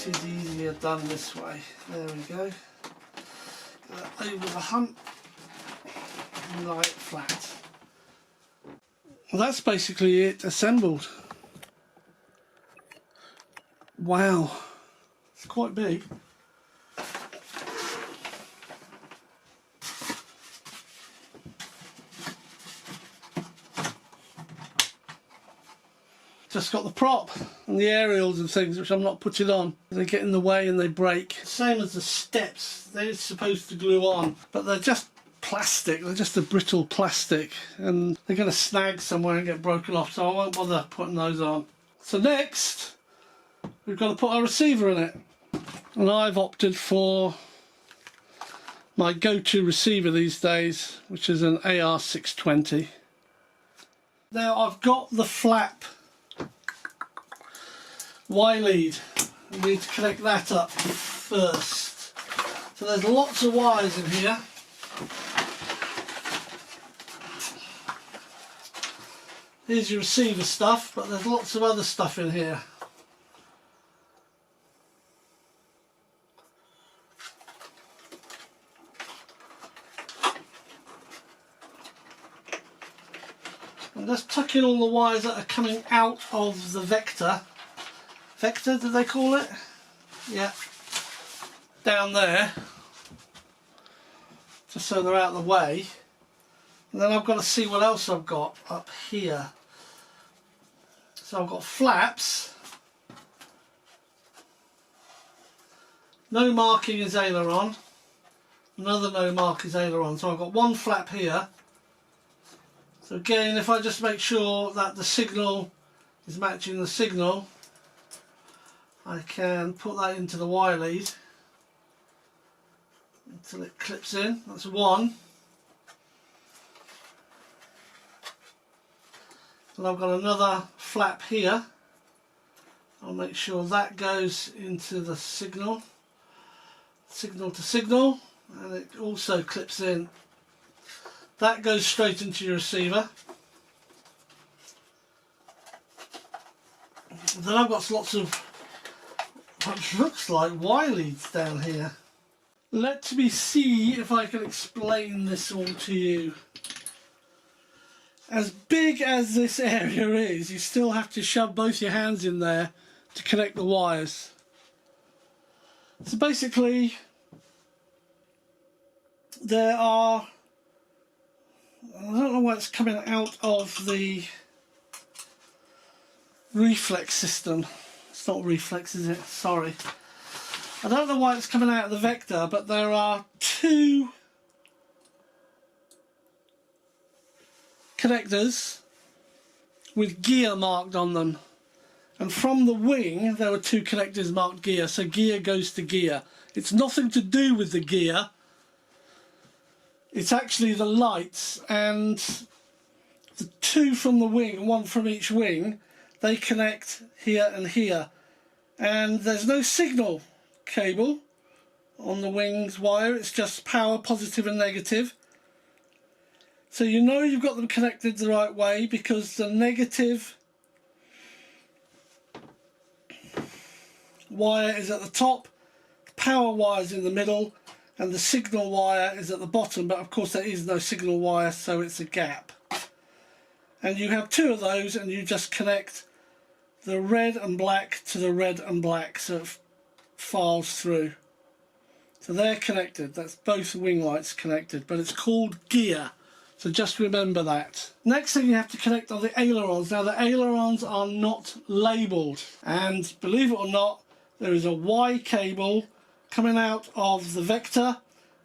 It is easier done this way. There we go. Over the hump and lie it flat. Well, that's basically it assembled. Wow, it's quite big. Just got the prop and the aerials and things, which I'm not putting on. They get in the way and they break. Same as the steps, they're supposed to glue on, but they're just plastic. They're just a brittle plastic, and they're going to snag somewhere and get broken off, so I won't bother putting those on. So next, we've got to put our receiver in it. And I've opted for my go-to receiver these days, which is an AR620. Now I've got the flap Y lead. I need to connect that up first. So there's lots of wires in here. Here's your receiver stuff, but there's lots of other stuff in here. I'm just tucking all the wires that are coming out of the vector. Vector, did they call it? Yeah. Down there. Just so they're out of the way. And then I've got to see what else I've got up here. So I've got flaps. No marking is aileron. Another no mark is aileron. So I've got one flap here. So again, if I just make sure that the signal is matching the signal, I can put that into the Y lead until it clips in. That's one. And I've got another flap here. I'll make sure that goes into the signal to signal, and it also clips in. That goes straight into your receiver. Then I've got lots of what looks like Y leads down here. Let me see if I can explain this all to you. As big as this area is, you still have to shove both your hands in there to connect the wires. So basically, there are, I don't know why it's coming out of the reflex system. It's not reflex, is it? Sorry. I don't know why it's coming out of the vector, but there are two connectors with gear marked on them, and from the wing there were two connectors marked gear, so gear goes to gear. It's nothing to do with the gear, it's actually the lights, and the two from the wing, one from each wing, they connect here and here, and there's no signal cable on the wings wire, it's just power, positive and negative. So you know you've got them connected the right way because the negative wire is at the top, the power wire is in the middle, and the signal wire is at the bottom, but of course there is no signal wire, so it's a gap. And you have two of those, and you just connect the red and black to the red and black, so it files through. So they're connected, that's both wing lights connected, but it's called gear. So just remember that. Next thing you have to connect are the ailerons. Now the ailerons are not labelled, and believe it or not, there is a Y cable coming out of the vector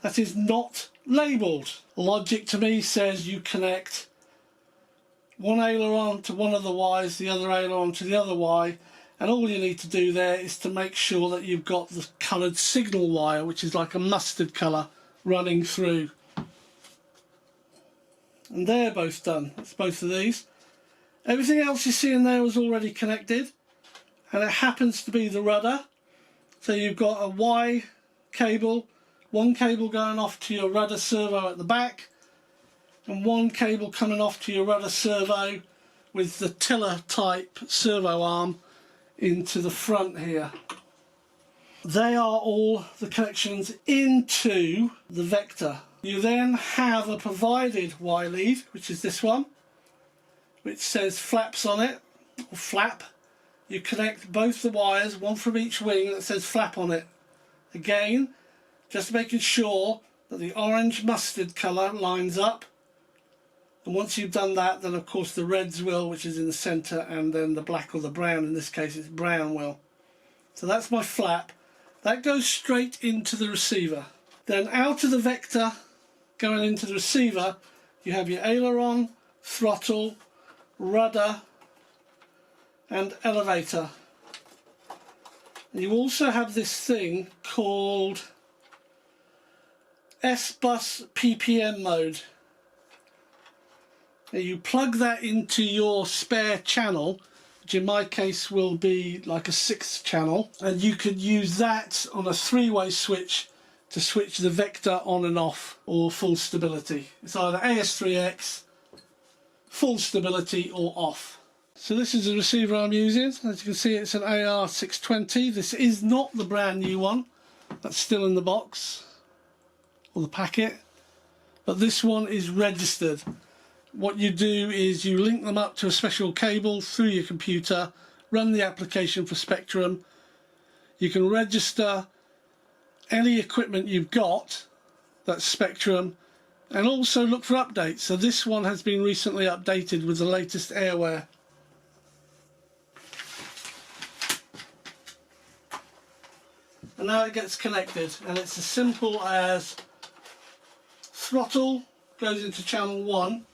that is not labelled. Logic to me says you connect one aileron to one of the Ys, the other aileron to the other Y, and all you need to do there is to make sure that you've got the coloured signal wire, which is like a mustard colour, running through. And they're both done. That's both of these. Everything else you see in there is already connected, and it happens to be the rudder. So you've got a Y cable, one cable going off to your rudder servo at the back, and one cable coming off to your rudder servo with the tiller type servo arm into the front here. They are all the connections into the vector. You then have a provided Y lead, which is this one, which says flaps on it, or flap. You connect both the wires, one from each wing, that says flap on it. Again, just making sure that the orange mustard colour lines up. And once you've done that, then of course the reds will, which is in the centre, and then the black or the brown, in this case it's brown, will. So that's my flap. That goes straight into the receiver. Then out of the vector, going into the receiver, you have your aileron, throttle, rudder and elevator. And you also have this thing called S-Bus PPM mode. Now you plug that into your spare channel, which in my case will be like a 6th channel, and you could use that on a 3-way switch to switch the vector on and off, or full stability. It's either AS3X, full stability or off. So this is the receiver I'm using. As you can see, it's an AR620. This is not the brand new one. That's still in the box, or the packet. But this one is registered. What you do is you link them up to a special cable through your computer, run the application for Spectrum. You can register any equipment you've got that's Spectrum, and also look for updates. So this one has been recently updated with the latest airware. And now it gets connected, and it's as simple as throttle goes into channel 1.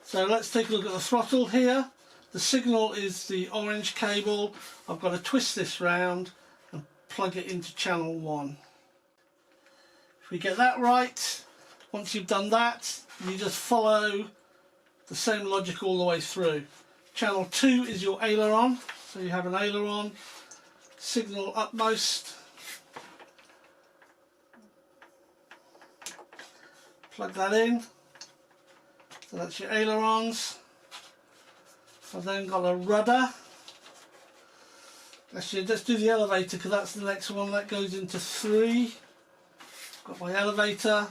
So let's take a look at the throttle here. The signal is the orange cable. I've got to twist this round and plug it into channel 1. If we get that right, once you've done that, you just follow the same logic all the way through. Channel 2 is your aileron. So you have an aileron, signal upmost, plug that in, so that's your ailerons. I've then got a rudder. Actually, let's do the elevator because that's the next one. That goes into 3. Got my elevator.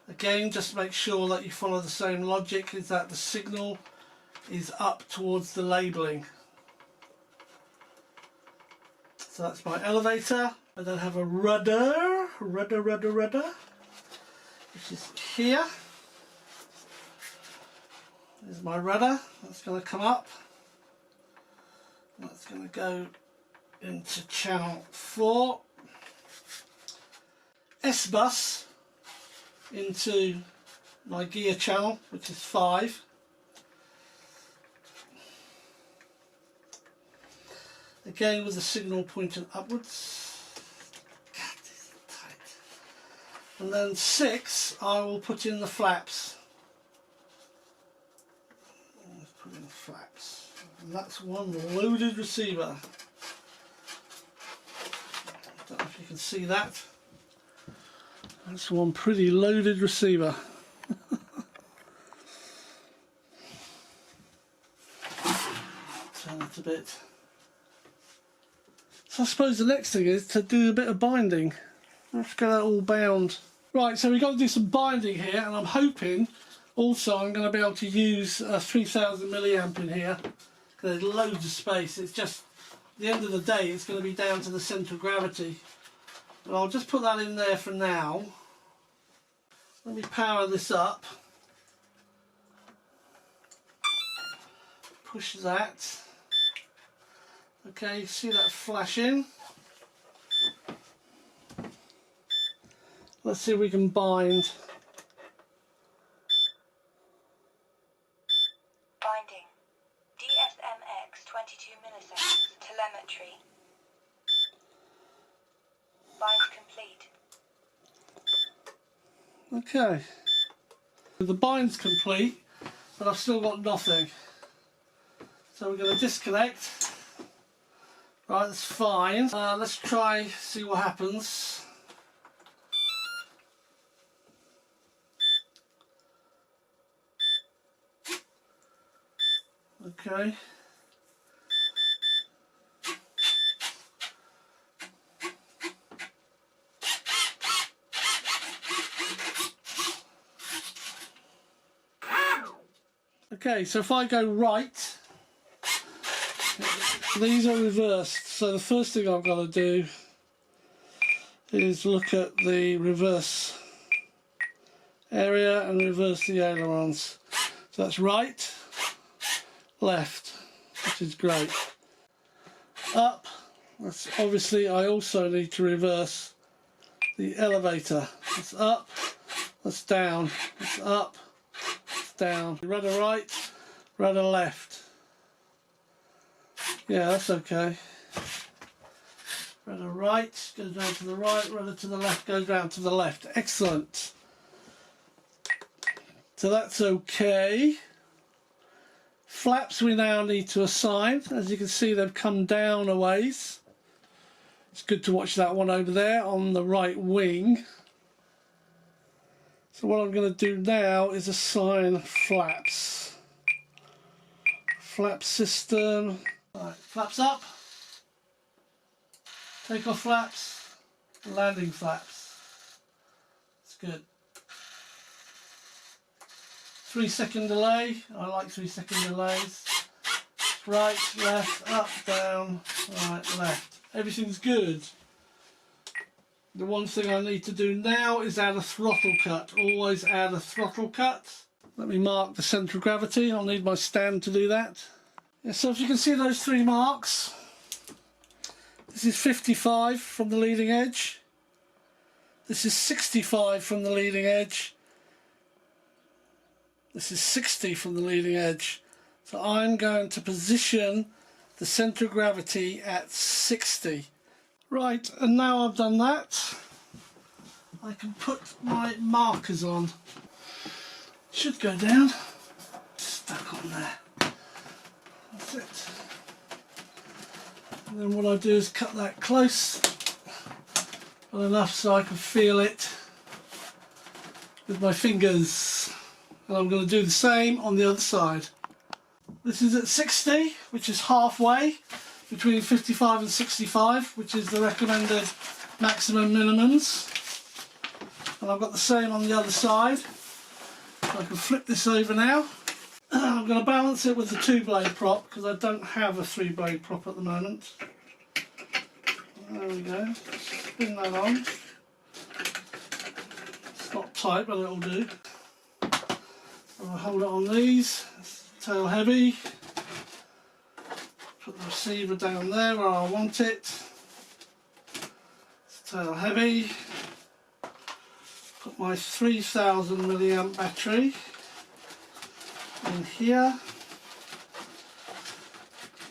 Again, just make sure that you follow the same logic, is that the signal is up towards the labelling. So that's my elevator. I then have a rudder, which is here. There's my rudder. That's going to come up. That's going to go into channel 4. S-Bus into my gear channel, which is 5. Again with the signal pointing upwards. God, this is tight. And then 6, I will put in the flaps. Let's put in the flaps. And that's one loaded receiver. Don't know if you can see that. That's one pretty loaded receiver. Turn it a bit. So I suppose the next thing is to do a bit of binding. Let's get that all bound. Right, so we've got to do some binding here, and I'm hoping also I'm going to be able to use a 3000 milliamp in here. There's loads of space. It's just, at the end of the day, it's going to be down to the centre of gravity. But I'll just put that in there for now. Let me power this up. Push that. Okay, see that flashing? Let's see if we can bind. Binding. DSMX 22 milliseconds. Telemetry. Bind complete. Okay. The bind's complete, but I've still got nothing. So we're going to disconnect. Right, that's fine. Let's try, see what happens. Okay. Okay, so if I go right, these are reversed. So the first thing I've got to do is look at the reverse area and reverse the ailerons. So that's right, left, which is great. Up, that's obviously I also need to reverse the elevator. That's up, that's down, that's up, that's down. Rudder right, rudder left. Yeah, that's okay. Rudder right goes down to the right, rudder to the left goes down to the left. Excellent. So that's okay. Flaps we now need to assign. As you can see, they've come down a ways. It's good to watch that one over there on the right wing. So what I'm going to do now is assign flaps. Flap system. Right, flaps up. Takeoff flaps. Landing flaps. It's good. 3-second delay. I like 3-second delays. Right, left, up, down, right, left. Everything's good. The one thing I need to do now is add a throttle cut. Always add a throttle cut. Let me mark the centre of gravity. I'll need my stand to do that. Yeah, so if you can see those 3 marks, this is 55 from the leading edge. This is 65 from the leading edge. This is 60 from the leading edge. So I'm going to position the centre of gravity at 60. Right, and now I've done that, I can put my markers on. Should go down. Stuck on there. That's it. And then what I do is cut that close, but enough so I can feel it with my fingers. And I'm going to do the same on the other side. This is at 60, which is halfway between 55 and 65, which is the recommended maximum minimums. And I've got the same on the other side. So I can flip this over now. I'm going to balance it with the 2-blade prop because I don't have a 3-blade prop at the moment. There we go. Spin that on. It's not tight, but it'll do. I'll hold it on these. It's tail heavy. Put the receiver down there where I want it. It's tail heavy. Put my 3000 milliamp battery in here.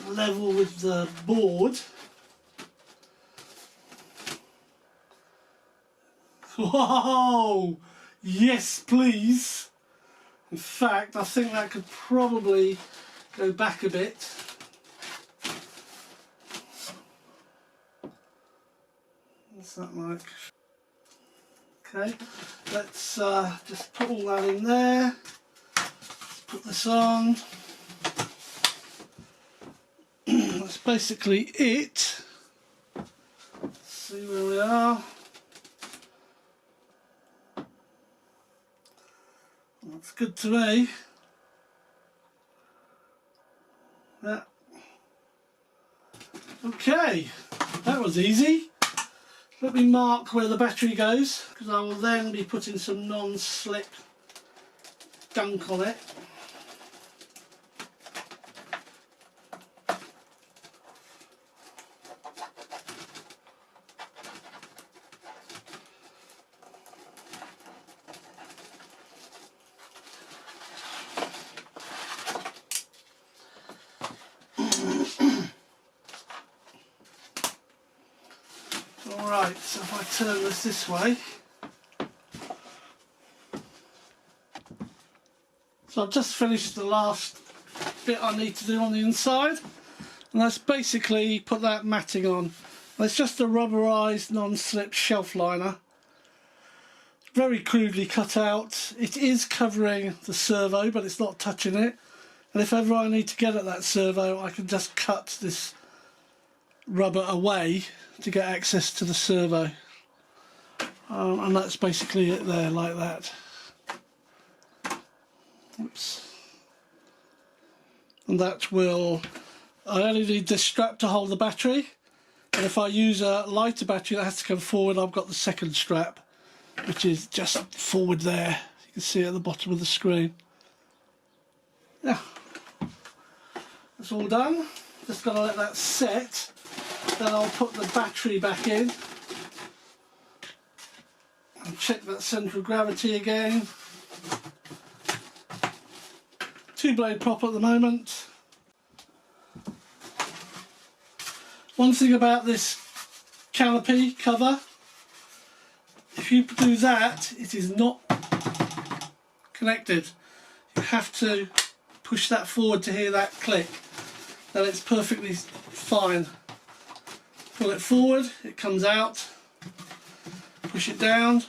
Level with the board. Whoa! Yes, please. In fact, I think that could probably go back a bit. What's that like? Okay, let's just put all that in there. Let's put this on. That's basically it. Let's see where we are. That's good to me. Yeah. Okay, that was easy. Let me mark where the battery goes, because I will then be putting some non-slip gunk on it. Alright, so if I turn this way, so I've just finished the last bit I need to do on the inside, and that's basically put that matting on. And it's just a rubberized non-slip shelf liner, very crudely cut out. It is covering the servo, but it's not touching it, and if ever I need to get at that servo, I can just cut this rubber away to get access to the servo, and that's basically it there, like that. Oops. and that will, I only need this strap to hold the battery, and if I use a lighter battery that has to come forward, I've got the second strap, which is just forward there. You can see it at the bottom of the screen. Yeah, that's all done. Just got to let that set, then I'll put the battery back in and check that centre of gravity again. 2-blade prop at the moment. One thing about this canopy cover, if you do that, it is not connected. You have to push that forward to hear that click. Then it's perfectly fine. Pull it forward, it comes out. Push it down,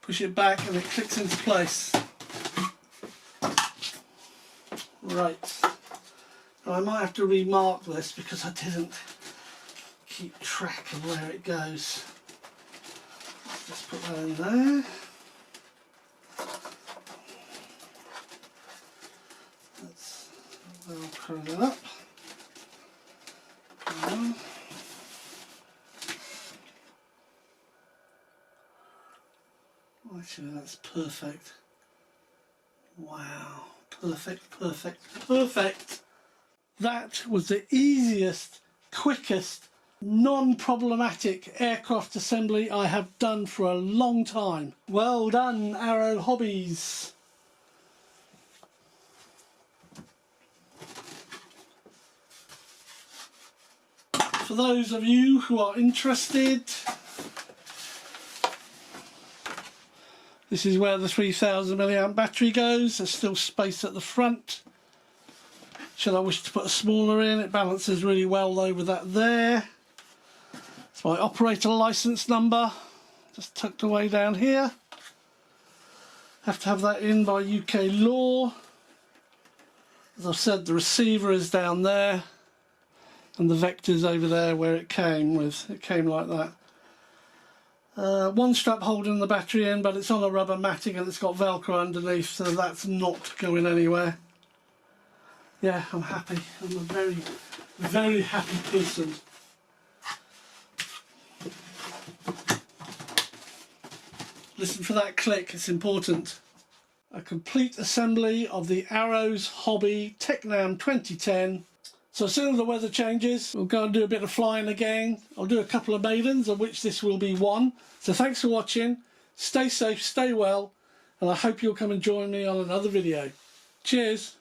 push it back, and it clicks into place. Right. Now I might have to remark this because I didn't keep track of where it goes. Let's just put that in there. Let's Velcro that up. Actually, that's perfect. Wow. Perfect, perfect, perfect. That was the easiest, quickest, non-problematic aircraft assembly I have done for a long time. Well done, Arrow Hobbies. For those of you who are interested, this is where the 3000 milliamp battery goes. There's still space at the front. Should I wish to put a smaller in, it balances really well though with that there. It's my operator license number, just tucked away down here. Have to have that in by UK law. As I've said, the receiver is down there and the vector's over there where it came with. It came like that. One strap holding the battery in, but it's on a rubber matting and it's got Velcro underneath, so that's not going anywhere. Yeah, I'm happy. I'm a very, very happy person. Listen for that click, it's important. A complete assembly of the Arrows Hobby Tecnam 2010. So as soon as the weather changes, we'll go and do a bit of flying again. I'll do a couple of maidens, of which this will be one. So thanks for watching, stay safe, stay well, and I hope you'll come and join me on another video. Cheers!